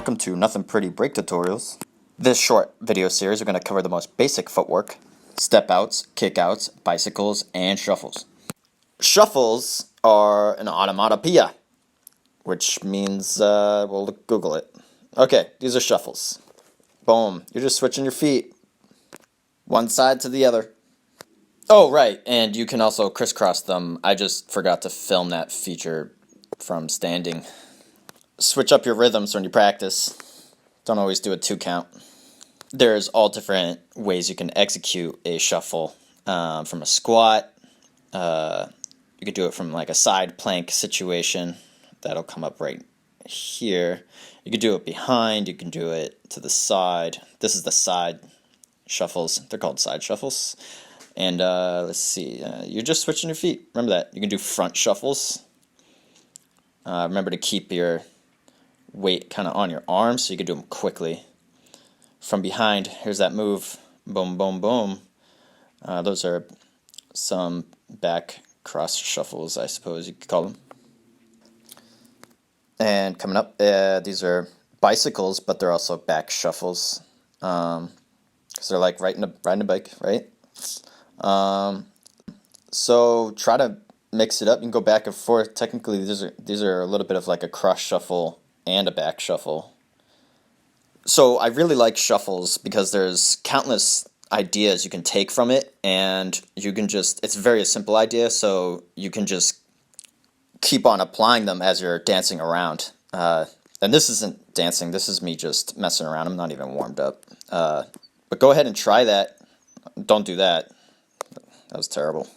Welcome to Nothing Pretty Break Tutorials. This short video series, we're going to cover the most basic footwork, step outs, kick outs, bicycles, and shuffles. Shuffles are an onomatopoeia, which means, well, Google it. Okay, these are shuffles. Boom, you're just switching your feet, one side to the other. Oh, right, and you can also crisscross them. I just forgot to film that feature from standing. Switch up your rhythms when you practice. Don't always do a 2 count. There's all different ways you can execute a shuffle. From a squat, you could do it from like a side plank situation. That'll come up right here. You could do it behind, you can do it to the side. This is the side shuffles. They're called side shuffles. And let's see, you're just switching your feet. Remember that. You can do front shuffles. Remember to keep your weight kind of on your arms so you can do them quickly. From behind, here's that move. Boom, boom, boom. Those are some back cross shuffles, I suppose you could call them. And coming up, these are bicycles, but they're also back shuffles. Because they're like riding a bike, right? So try to mix it up. You can go back and forth. Technically, these are a little bit of like a cross shuffle and a back shuffle. So I really like shuffles because there's countless ideas you can take from it, and you can just, it's a very simple idea, so you can just keep on applying them as you're dancing around. And this isn't dancing, this is me just messing around. I'm not even warmed up. But go ahead and try that. Don't do that. That was terrible.